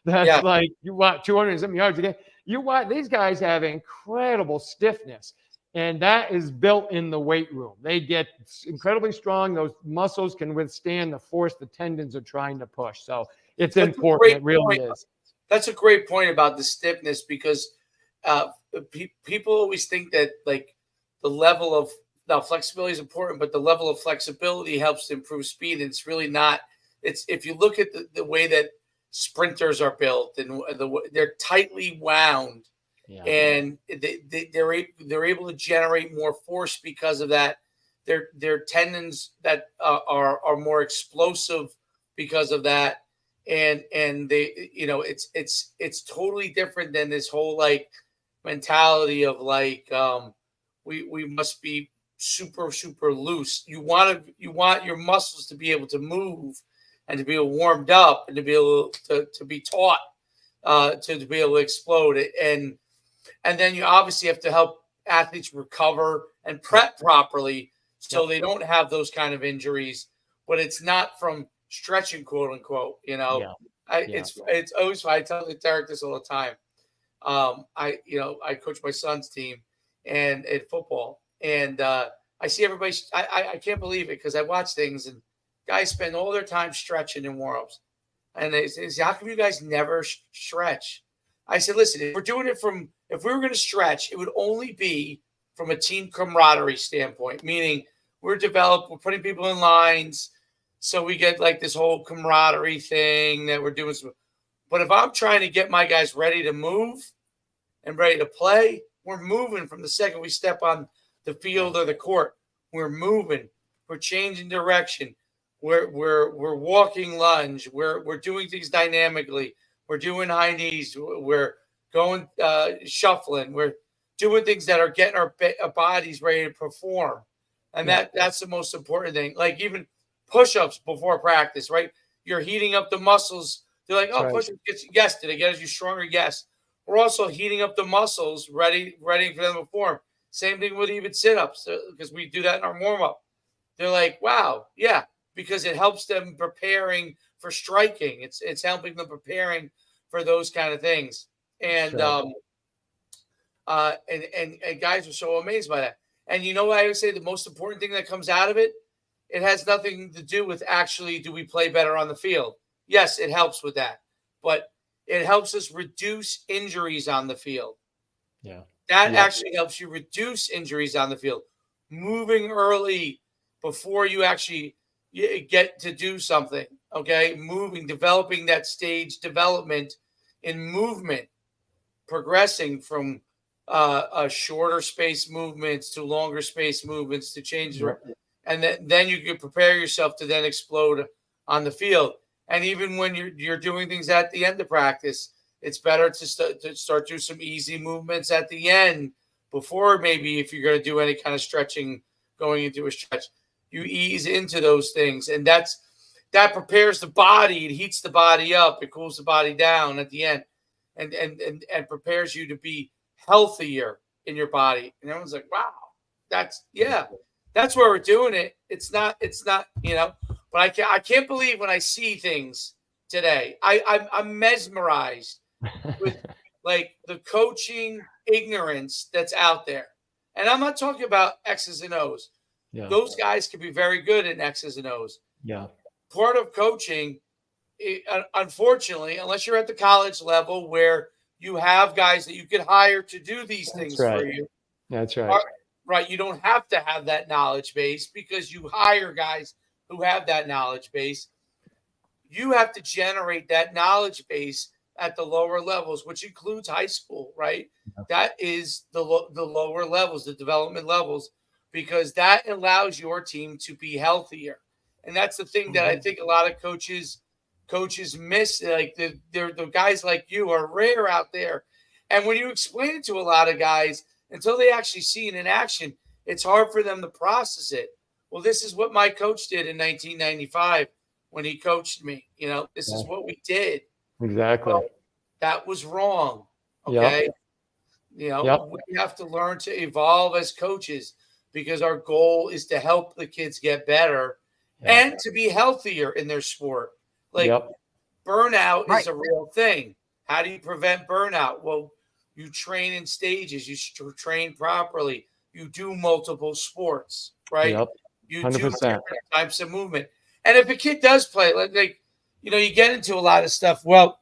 that's like, you want 200 and something yards again. You watch, these guys have incredible stiffness, and that is built in the weight room. They get incredibly strong. Those muscles can withstand the force the tendons are trying to push. So it's important. It really is. That's a great point about the stiffness, because people always think that, like, the level of, now flexibility is important, but the level of flexibility helps to improve speed. And it's really not. It's, if you look at the way that sprinters are built, and they're tightly wound, and they're able to generate more force because of that. Their tendons that are more explosive because of that. And they, it's totally different than this whole like mentality of like, we must be super, super loose. You want your muscles to be able to move and to be warmed up and to be able to be taught to be able to explode. And then you obviously have to help athletes recover and prep properly so they don't have those kind of injuries, but it's not from stretching, quote unquote, It's always fun. I tell Derek this all the time. I coach my son's team, and in football. And I see everybody. I can't believe it because I watch things and guys spend all their time stretching in warm-ups. And they say, how come you guys never stretch? I said, listen, if we were going to stretch, it would only be from a team camaraderie standpoint, meaning we're putting people in lines. So we get like this whole camaraderie thing that we're doing. But if I'm trying to get my guys ready to move and ready to play, we're moving from the second we step on the field or the court. We're moving. We're changing direction. We're walking lunge. We're doing things dynamically. We're doing high knees. We're going shuffling. We're doing things that are getting our bodies ready to perform. And that's the most important thing. Like even push-ups before practice, right? You're heating up the muscles. They're like, oh, push-ups gets you. Yes, did it get you stronger? Yes. We're also heating up the muscles, ready for them to perform. Same thing with even sit-ups because we do that in our warm-up. They're like, wow, yeah, because it helps them preparing for striking. It's helping them preparing for those kind of things. And and guys are so amazed by that. And you know what I would say the most important thing that comes out of it? It has nothing to do with actually do we play better on the field. Yes, it helps with that. But it helps us reduce injuries on the field. Yeah. That actually helps you reduce injuries on the field. Moving early before you actually get to do something, okay? Moving, developing that stage development in movement, progressing from shorter space movements to longer space movements to change. And then you can prepare yourself to then explode on the field. And even when you're doing things at the end of practice, it's better to start do some easy movements at the end before maybe if you're going to do any kind of stretching going into a stretch, you ease into those things. And that prepares the body. It heats the body up. It cools the body down at the end and prepares you to be healthier in your body. And everyone's like, wow, that's where we're doing it. It's not, but I can't believe when I see things today. I'm mesmerized with like the coaching ignorance that's out there. And I'm not talking about X's and O's. Yeah. Those guys can be very good in X's and O's. Yeah. Part of coaching, unfortunately, unless you're at the college level where you have guys that you could hire to do these things for you. That's right. Right. You don't have to have that knowledge base because you hire guys who have that knowledge base. You have to generate that knowledge base at the lower levels, which includes high school, right? Yeah. That is the lower levels, the development levels, because that allows your team to be healthier. And that's the thing that I think a lot of coaches miss. Like the guys like you are rare out there. And when you explain it to a lot of guys, until they actually see it in action, it's hard for them to process it. Well, this is what my coach did in 1995 when he coached me. This is what we did. Exactly. Well, that was wrong. Okay. Yep. We have to learn to evolve as coaches because our goal is to help the kids get better and to be healthier in their sport. Like burnout is a real thing. How do you prevent burnout? Well, you train in stages. You train properly. You do multiple sports, right? Yep. 100%. You do different types of movement. And if a kid does play, like you get into a lot of stuff. Well,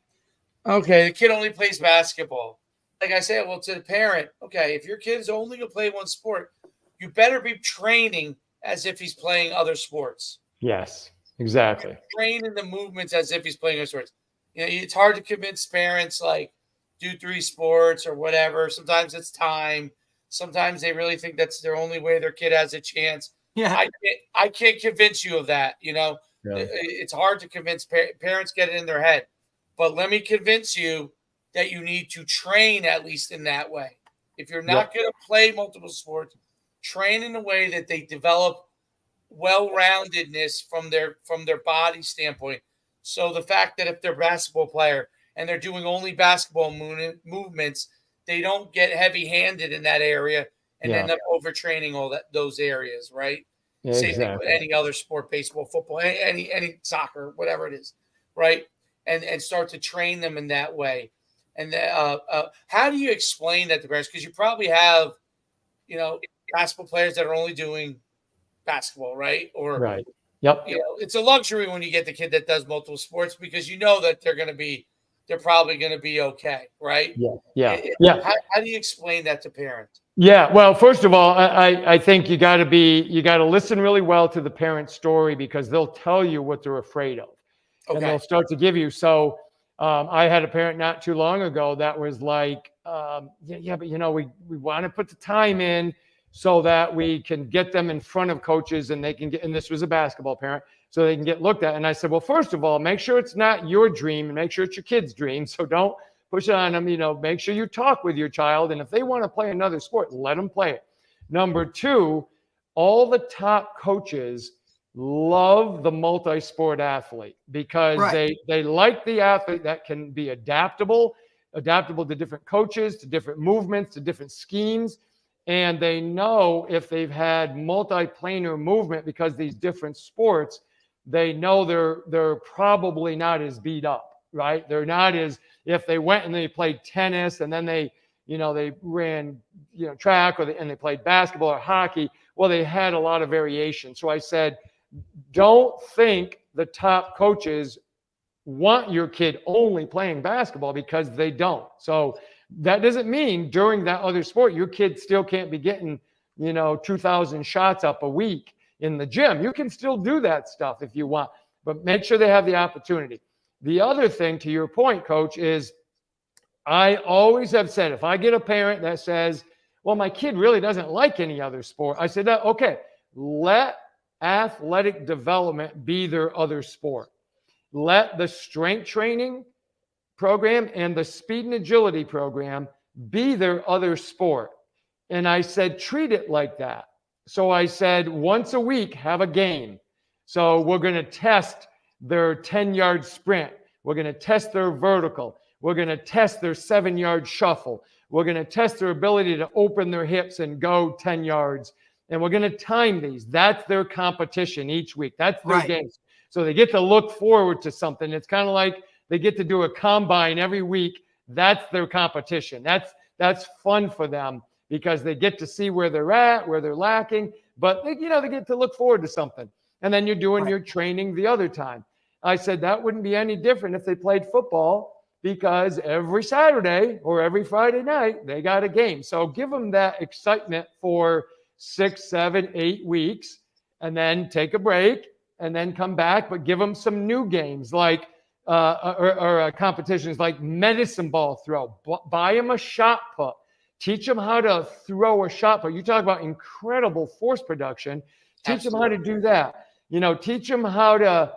okay, the kid only plays basketball. Like I said, well, to the parent, okay, if your kid is only going to play one sport, you better be training as if he's playing other sports. Yes, exactly. Training the movements as if he's playing other sports. It's hard to convince parents like do 3 sports or whatever. Sometimes it's time. Sometimes they really think that's their only way their kid has a chance. Yeah, I can't convince you of that. It's hard to convince parents get it in their head. But let me convince you that you need to train at least in that way. If you're not going to play multiple sports, train in a way that they develop well-roundedness from their body standpoint. So the fact that if they're a basketball player and they're doing only basketball movements, they don't get heavy-handed in that area and end up overtraining those areas, right? Yeah, same exactly. thing with any other sport, baseball, football, any soccer, whatever it is, right? And start to train them in that way. And how do you explain that to parents? Because you probably have basketball players that are only doing basketball, right? Or Right. Yep. it's a luxury when you get the kid that does multiple sports because you know that they're probably going to be okay, right? Yeah. Yeah. Yeah. How do you explain that to parents? Yeah. Well, first of all, I think you got to listen really well to the parent's story because they'll tell you what they're afraid of, and they'll start to give you. So I had a parent not too long ago that was like, but we want to put the time in so that we can get them in front of coaches and they can get, and this was a basketball parent, so they can get looked at. And I said, well, first of all, make sure it's not your dream and make sure it's your kid's dream. So don't push it on them, make sure you talk with your child. And if they want to play another sport, let them play it. Number two, all the top coaches love the multi-sport athlete because they like the athlete that can be adaptable to different coaches, to different movements, to different schemes. And they know if they've had multi-planar movement because these different sports, they know they're probably not as beat up, right? They're not as, if they went and they played tennis and then they ran, track and they played basketball or hockey. Well, they had a lot of variation. So I said, don't think the top coaches want your kid only playing basketball because they don't. So that doesn't mean during that other sport, your kid still can't be getting, 2,000 shots up a week in the gym. You can still do that stuff if you want, but make sure they have the opportunity. The other thing, to your point, Coach, is I always have said, if I get a parent that says, well, my kid really doesn't like any other sport, I said, okay, let athletic development be their other sport. Let the strength training program and the speed and agility program be their other sport. And I said, treat it like that. So I said, once a week, have a game. So we're going to test their 10-yard sprint. We're going to test their vertical. We're going to test their 7-yard shuffle. We're going to test their ability to open their hips and go 10 yards. And we're going to time these. That's their competition each week. That's their games. So they get to look forward to something. It's kind of like they get to do a combine every week. That's their competition. That's fun for them because they get to see where they're at, where they're lacking. But they get to look forward to something. And then you're doing your training the other time. I said that wouldn't be any different if they played football because every Saturday or every Friday night, they got a game. So give them that excitement for 6, 7, 8 weeks and then take a break and then come back, but give them some new games like competitions like medicine ball throw. Buy them a shot put. Teach them how to throw a shot put. You talk about incredible force production. Teach them how to do that. Teach them how to,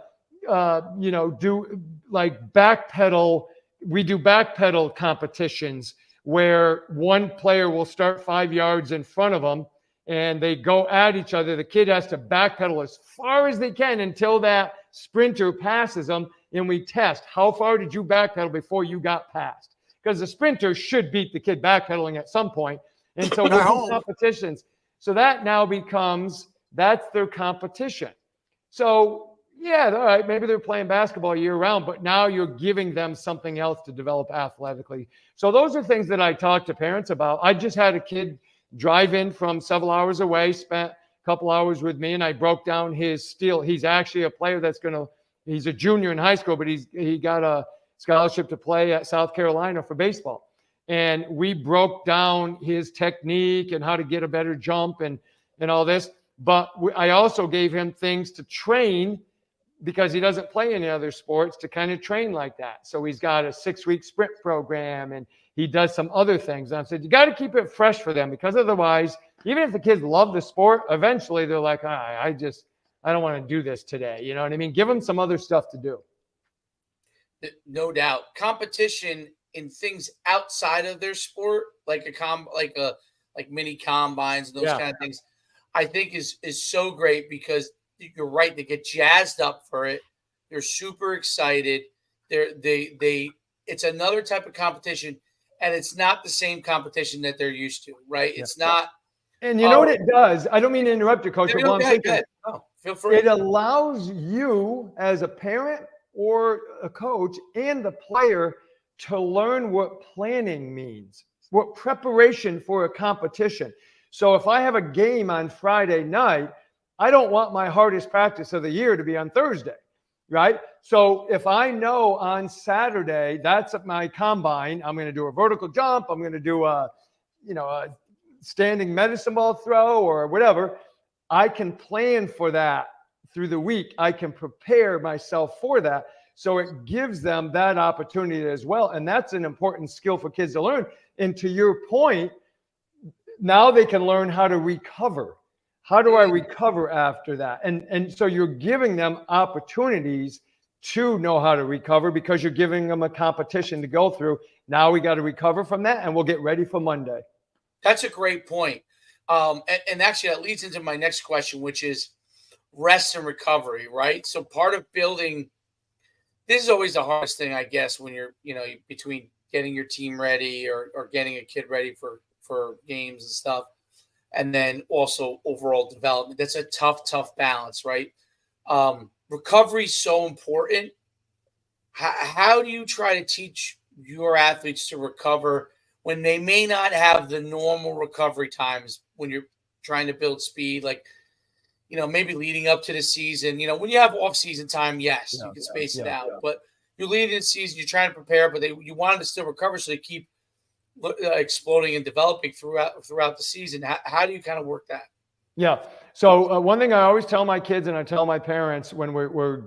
do like backpedal. We do backpedal competitions where one player will start 5 yards in front of them and they go at each other. The kid has to backpedal as far as they can until that sprinter passes them. And we test, how far did you backpedal before you got past? Because the sprinter should beat the kid backpedaling at some point. And so we'll do competitions. So that now that's their competition. So yeah, all right, maybe they're playing basketball year round, but now you're giving them something else to develop athletically. So those are things that I talk to parents about. I just had a kid drive in from several hours away, spent a couple hours with me, and I broke down his steel. He's actually a player he's a junior in high school, but he got a scholarship to play at South Carolina for baseball. And we broke down his technique and how to get a better jump and all this. But I also gave him things to train because he doesn't play any other sports to kind of train like that. So he's got a 6-week sprint program and he does some other things. And I said, you got to keep it fresh for them because otherwise, even if the kids love the sport, eventually they're like, I don't want to do this today. You know what I mean? Give them some other stuff to do. No doubt. Competition in things outside of their sport, like mini combines and those kind of things, I think is so great because you're right. They get jazzed up for it. They're super excited. It's another type of competition, and it's not the same competition that they're used to, right? Yeah. It's not. And you know what it does? I don't mean to interrupt you, Coach. No, feel free. It allows you as a parent or a coach and the player to learn what planning means, what preparation for a competition. So if I have a game on Friday night, I don't want my hardest practice of the year to be on Thursday, right? So if I know on Saturday, that's at my combine, I'm going to do a vertical jump, I'm going to do a standing medicine ball throw or whatever, I can plan for that through the week. I can prepare myself for that. So it gives them that opportunity as well. And that's an important skill for kids to learn. And to your point, now they can learn how to recover. How do I recover after that? And so you're giving them opportunities to know how to recover because you're giving them a competition to go through. Now we got to recover from that and we'll get ready for Monday. That's a great point. And actually that leads into my next question, which is rest and recovery, right? So part of building, this is always the hardest thing, I guess, when you're, between getting your team ready or getting a kid ready for games and stuff. And then also overall development. That's a tough balance, right? Recovery is so important. How do you try to teach your athletes to recover when they may not have the normal recovery times when you're trying to build speed? Like, maybe leading up to the season, when you have off-season time, yes, you can space it out. But you're leading the season, you're trying to prepare, but you want them to still recover so they keep exploding and developing throughout the season. How do you kind of work that? Yeah. So one thing I always tell my kids and I tell my parents when we're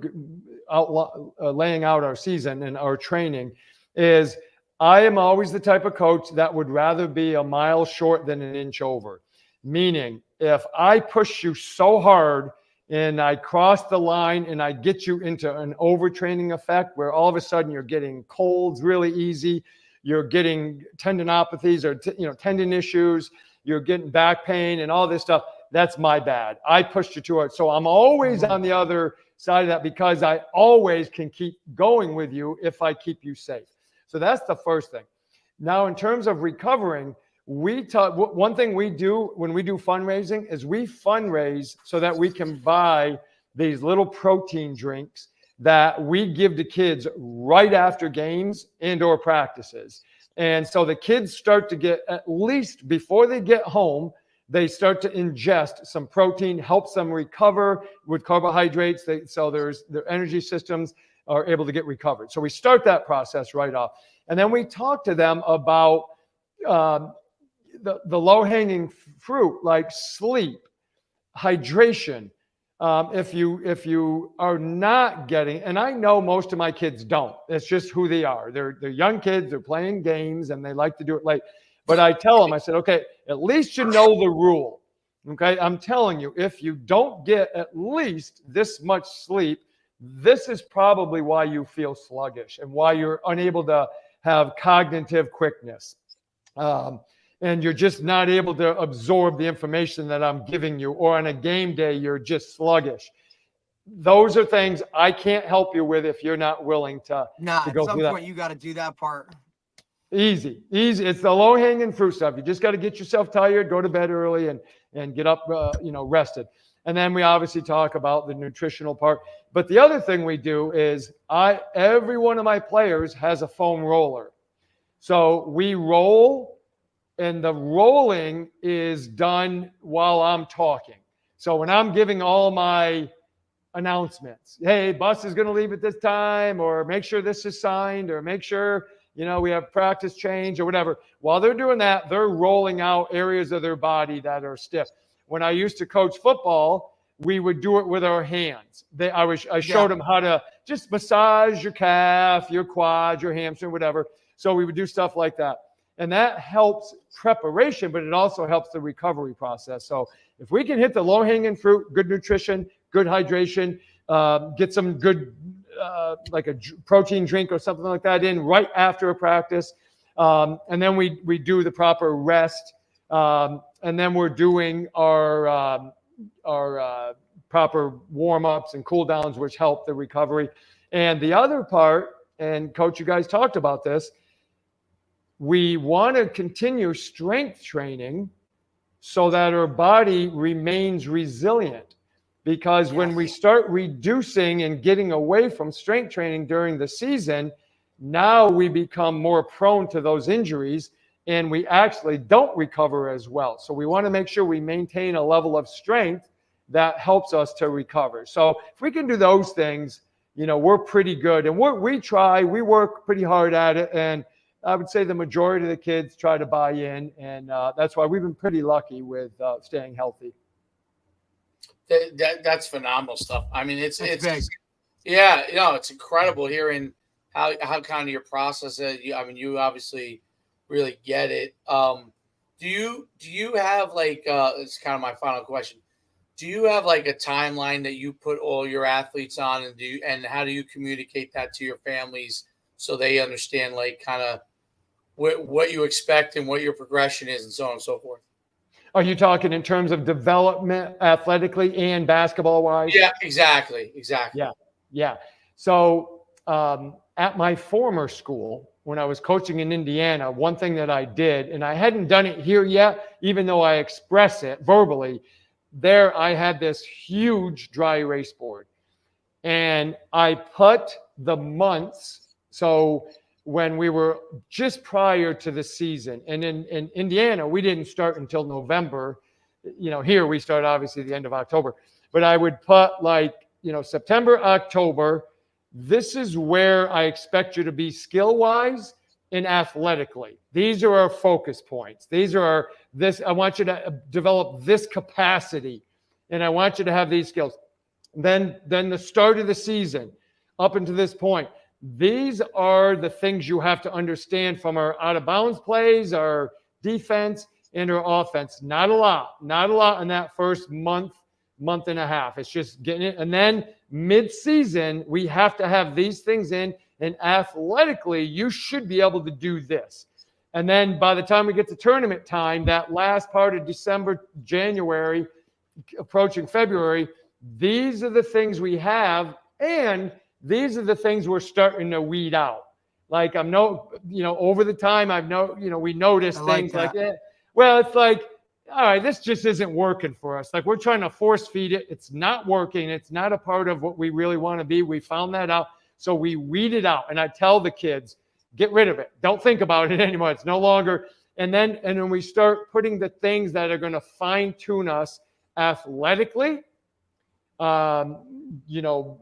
laying out our season and our training is I am always the type of coach that would rather be a mile short than an inch over. Meaning, if I push you so hard and I cross the line and I get you into an overtraining effect where all of a sudden you're getting colds really easy, you're getting tendinopathies or tendon issues, you're getting back pain and all this stuff, that's my bad. I pushed you too hard. So I'm always on the other side of that because I always can keep going with you if I keep you safe. So that's the first thing. Now, in terms of recovering, one thing we do when we do fundraising is we fundraise so that we can buy these little protein drinks that we give to kids right after games and or practices. And so the kids start to get, at least before they get home, they start to ingest some protein, helps them recover with carbohydrates. So their energy systems are able to get recovered. So we start that process right off. And then we talk to them about the low-hanging fruit, like sleep, hydration. If you are not getting, and I know most of my kids don't, it's just who they are. They're young kids, they're playing games and they like to do it late. But I tell them, I said, okay, at least you know the rule. Okay, I'm telling you, if you don't get at least this much sleep, this is probably why you feel sluggish and why you're unable to have cognitive quickness. And you're just not able to absorb the information that I'm giving you, or on a game day, you're just sluggish. Those are things I can't help you with if you're not willing to go through that. At some point, you got to do that part. Easy. It's the low-hanging fruit stuff. You just got to get yourself tired, go to bed early, and get up, rested. And then we obviously talk about the nutritional part. But the other thing we do is every one of my players has a foam roller. So we roll, and the rolling is done while I'm talking. So when I'm giving all my announcements, hey, bus is going to leave at this time, or make sure this is signed, or make sure, we have practice change or whatever. While they're doing that, they're rolling out areas of their body that are stiff. When I used to coach football, we would do it with our hands. I showed them how to just massage your calf, your quad, your hamstring, whatever. So we would do stuff like that. And that helps preparation, but it also helps the recovery process. So if we can hit the low-hanging fruit, good nutrition, good hydration, get some good, like a protein drink or something like that in right after a practice. And then we do the proper rest. And then we're doing our proper warm-ups and cool-downs, which help the recovery. And the other part, and Coach, you guys talked about this, we want to continue strength training so that our body remains resilient. Because when we start reducing and getting away from strength training during the season, now we become more prone to those injuries. and we actually don't recover as well. So we want to make sure we maintain a level of strength that helps us to recover. So if we can do those things, we're pretty good. And we work pretty hard at it. And I would say the majority of the kids try to buy in. And that's why we've been pretty lucky with staying healthy. That's phenomenal stuff. I mean, it's big. Yeah, it's incredible hearing how kind of your process is. You obviously really get it. Do you have like it's kind of my final question. Do you have like a timeline that you put all your athletes on, and how do you communicate that to your families so they understand like kind of what you expect and what your progression is and so on and so forth? Are you talking in terms of development athletically and basketball wise? Yeah, exactly. Yeah. So at my former school, when I was coaching in Indiana, one thing that I did, and I hadn't done it here yet, even though I express it verbally, there I had this huge dry erase board. And I put the months, so when we were just prior to the season, and in Indiana, we didn't start until November. Here we start obviously the end of October. But I would put like, September, October, this is where I expect you to be skill-wise and athletically. These are our focus points. I want you to develop this capacity, and I want you to have these skills. Then the start of the season, up until this point, these are the things you have to understand from our out-of-bounds plays, our defense, and our offense. Not a lot in that first month and a half. It's just getting it. And then mid-season, we have to have these things in, and athletically, you should be able to do this. And then by the time we get to tournament time, that last part of December, January, approaching February, these are the things we have, and these are the things we're starting to weed out. Like over the time, we noticed things like that. Well, it's like, all right, this just isn't working for us. Like we're trying to force feed it. It's not working. It's not a part of what we really want to be. We found that out. So we weed it out. And I tell the kids, get rid of it. Don't think about it anymore. It's no longer. And then we start putting the things that are going to fine tune us athletically,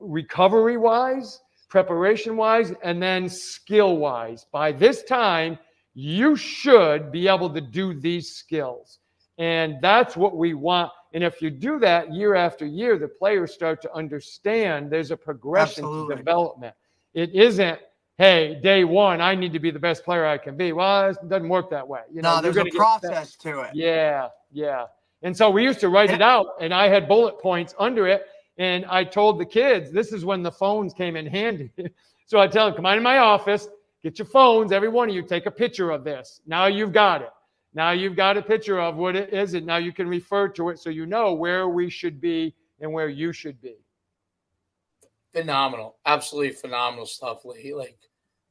recovery wise, preparation wise, and then skill wise. By this time, you should be able to do these skills. And that's what we want. And if you do that year after year, the players start to understand there's a progression to development. It isn't, hey, day one, I need to be the best player I can be. Well, it doesn't work that way. There's a process to it. Yeah. And so we used to write it out, and I had bullet points under it. And I told the kids, this is when the phones came in handy. So I tell them, come on in my office, get your phones, every one of you, take a picture of this. Now you've got it. Now you've got a picture of what it is, and now you can refer to it so you know where we should be and where you should be. Phenomenal. Absolutely phenomenal stuff, Lee. Like,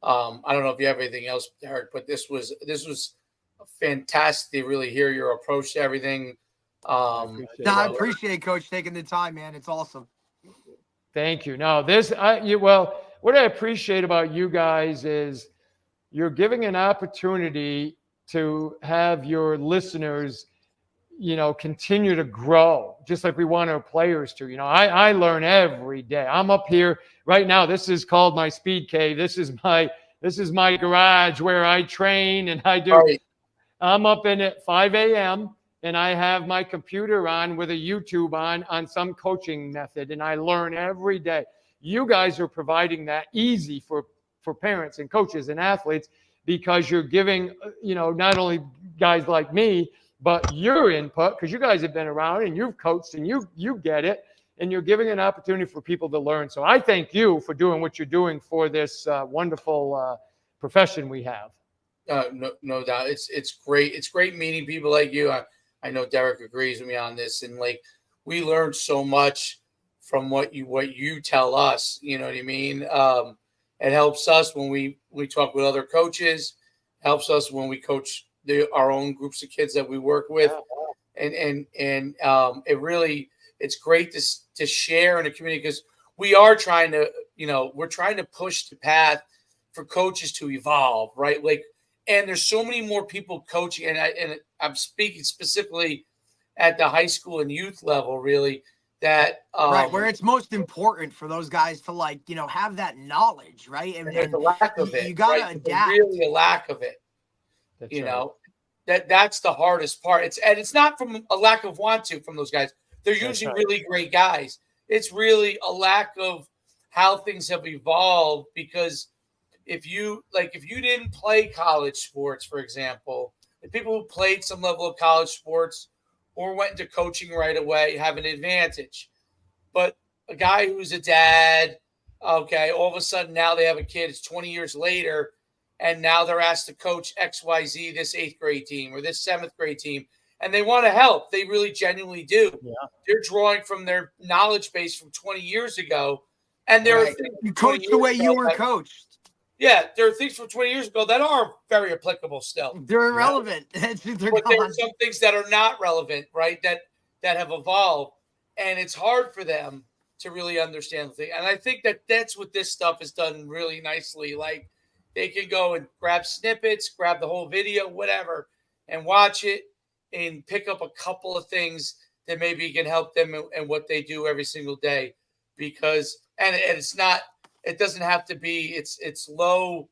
I don't know if you have anything else, Derek, but this was fantastic to really hear your approach to everything. I appreciate it, Coach, taking the time, man. It's awesome. Thank you. No, what I appreciate about you guys is you're giving an opportunity to have your listeners, continue to grow, just like we want our players to. I learn every day. I'm up here right now. This is called my speed cave. This is my garage where I train and I do. Right. I'm up in at 5 a.m. and I have my computer on with a YouTube on some coaching method, and I learn every day. You guys are providing that easy for parents and coaches and athletes, because you're giving, not only guys like me, but your input, because you guys have been around and you've coached and you get it, and you're giving an opportunity for people to learn. So I thank you for doing what you're doing for this wonderful profession we have. No doubt. It's great. It's great meeting people like you. I know Derek agrees with me on this, and like we learned so much from what you tell us. You know what I mean? It helps us when we talk with other coaches. Helps us when we coach our own groups of kids that we work with, and it's great to share in a community, because we are trying to we're trying to push the path for coaches to evolve, right? Like And there's so many more people coaching, and I'm speaking specifically at the high school and youth level, really, that right, where it's most important for those guys to, like, you know, have that knowledge, right? and there's a lack of it, you got to right? There's adapt. really a lack of it. That's You right. know, that's the hardest part. It's not from a lack of want to from those guys. They're usually really great guys. It's really a lack of how things have evolved, because if you didn't play college sports, for example, the people who played some level of college sports or went into coaching right away have an advantage. But a guy who's a dad, okay, all of a sudden now they have a kid, it's 20 years later, and now they're asked to coach XYZ, this 8th grade team or this 7th grade team, and they want to help. They really genuinely do. Yeah. They're drawing from their knowledge base from 20 years ago, and there are things You coach the way you were coached. Yeah, there are things from 20 years ago that are very applicable still. They're irrelevant. They're But there gone. are some things that are not relevant, right? That have evolved, and it's hard for them to really understand the thing. And I think that's what this stuff is done really nicely. Like, they can go and grab snippets, grab the whole video, whatever, and watch it and pick up a couple of things that maybe can help them in what they do every single day. Because and it's not. It doesn't have to be. It's low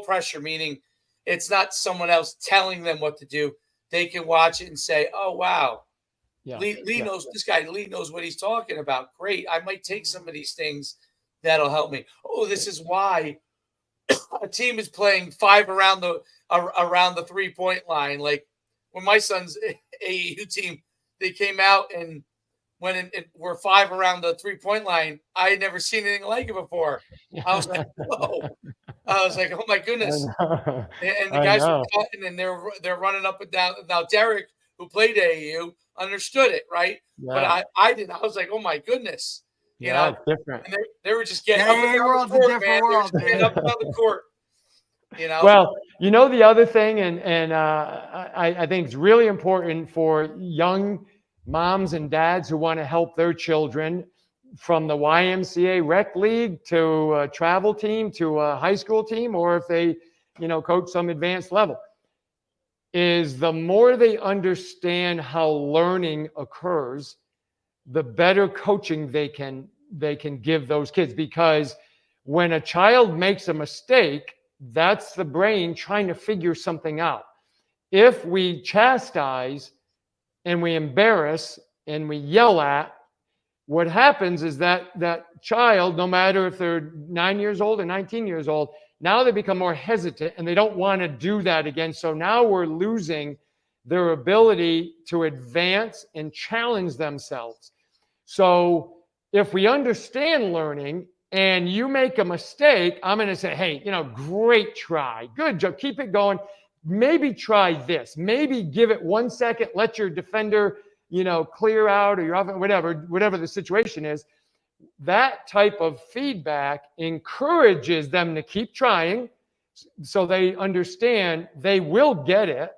pressure, meaning it's not someone else telling them what to do. They can watch it and say, "Oh wow, Lee knows this guy. Lee knows what he's talking about. Great, I might take some of these things that'll help me. Oh, this is why a team is playing 5 around the 3-point line. Like when my son's AAU team, they came out and when it were 5 around the 3-point line, I had never seen anything like it before. I was like, whoa. I was like, oh my goodness. And the guys were cutting and they're running up and down. Now Derek, who played AAU, understood it, right? Yeah. But I didn't. I was like, oh my goodness. You know, it's different. And they were just getting up and down the court, man. They were just getting up and down the court. You know? Well, you know, the other thing, and I think it's really important for young moms and dads who want to help their children, from the YMCA rec league to a travel team to a high school team, or if they, you know, coach some advanced level, is the more they understand how learning occurs, the better coaching they can give those kids. Because when a child makes a mistake, that's the brain trying to figure something out. If we chastise and we embarrass and we yell at, what happens is that child, no matter if they're 9 years old or 19 years old, now they become more hesitant and they don't want to do that again. So now we're losing their ability to advance and challenge themselves. So if we understand learning and you make a mistake, I'm going to say, hey, you know, great try. Good job. Keep it going. Maybe try this. Maybe give it 1 second. Let your defender, you know, clear out, or your offense, whatever the situation is. That type of feedback encourages them to keep trying, so they understand they will get it.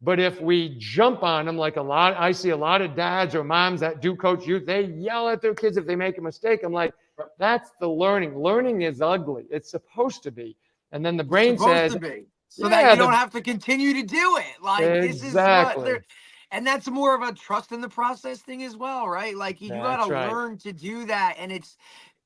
But if we jump on them, like I see a lot of dads or moms that do coach youth, they yell at their kids if they make a mistake. I'm like, that's the learning. Learning is ugly. It's supposed to be. And then the brain says, so that you don't have to continue to do it. Like, exactly. This is what and that's more of a trust in the process thing as well, right? Like, you got to learn to do that. And it's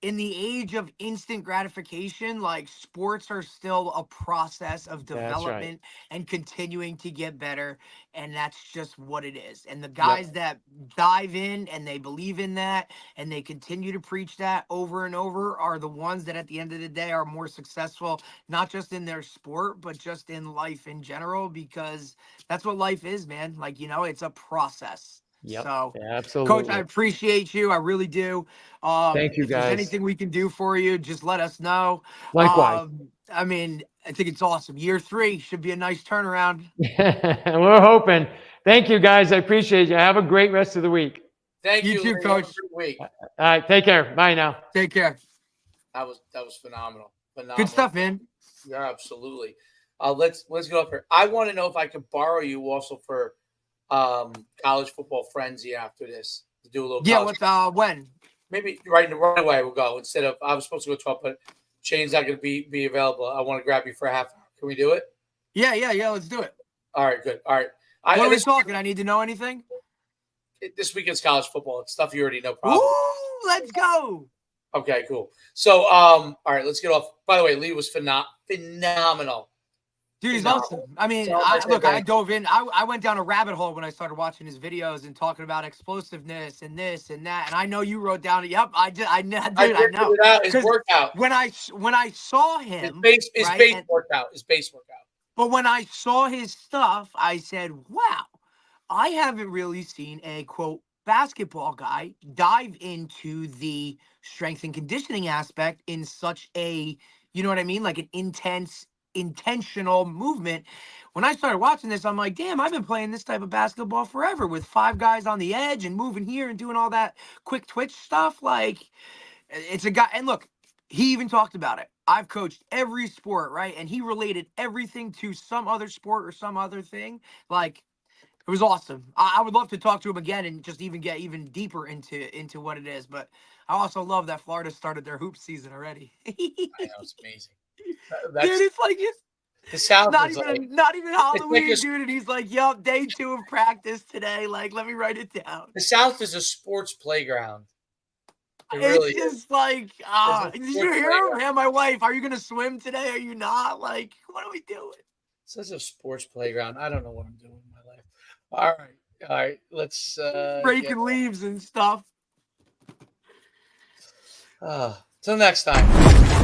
in the age of instant gratification, like, sports are still a process of development and continuing to get better. And that's just what it is. And the guys that dive in and they believe in that and they continue to preach that over and over are the ones that at the end of the day are more successful, not just in their sport, but just in life in general, because that's what life is, man. Like, you know, it's a process. So, absolutely. Coach, I appreciate you. I really do. Thank you, if guys. there's anything we can do for you, just let us know. Likewise. I mean, I think it's awesome. Year 3 should be a nice turnaround. We're hoping. Thank you, guys. I appreciate you. Have a great rest of the week. Thank you. You too, Coach. Week. All right. Take care. Bye now. Take care. That was phenomenal. Good stuff, man. Yeah, absolutely. Let's go up here. I want to know if I could borrow you also for college football frenzy after this to do a little. Yeah, when? Maybe right away we'll go, instead of I was supposed to go 12, but Shane's not going to be available. I want to grab you for a half hour. Can we do it? Yeah. Let's do it. All right, good. All right. What are we talking? I need to know anything? This weekend's college football. It's stuff you already know, probably. Ooh, let's go. Okay, cool. So, all right, let's get off. By the way, Lee was phenomenal. Dude, he's awesome. I mean, I dove in. I went down a rabbit hole when I started watching his videos and talking about explosiveness and this and that. And I know you wrote down. Yep, I did. I know. His workout. When I saw him, his base workout. But when I saw his stuff, I said, "Wow, I haven't really seen a quote basketball guy dive into the strength and conditioning aspect in such a, you know what I mean, like an intentional movement." When I started watching this, I'm like, damn, I've been playing this type of basketball forever with 5 guys on the edge and moving here and doing all that quick twitch stuff. Like, it's a guy. And look, he even talked about it. I've coached every sport, right? And he related everything to some other sport or some other thing. Like, it was awesome. I would love to talk to him again and just even get even deeper into what it is. But I also love that Florida started their hoop season already. I know, it's amazing. Dude, it's like the South not is not even Halloween, like dude. And he's like, "Yup, day 2 of practice today. Like, let me write it down." The South is a sports playground. It's just like, did you hear him? Yeah, my wife. Are you gonna swim today? Are you not? Like, what are we doing? Such a sports playground. I don't know what I'm doing in my life. All right. Let's breaking leaves and stuff. Till next time.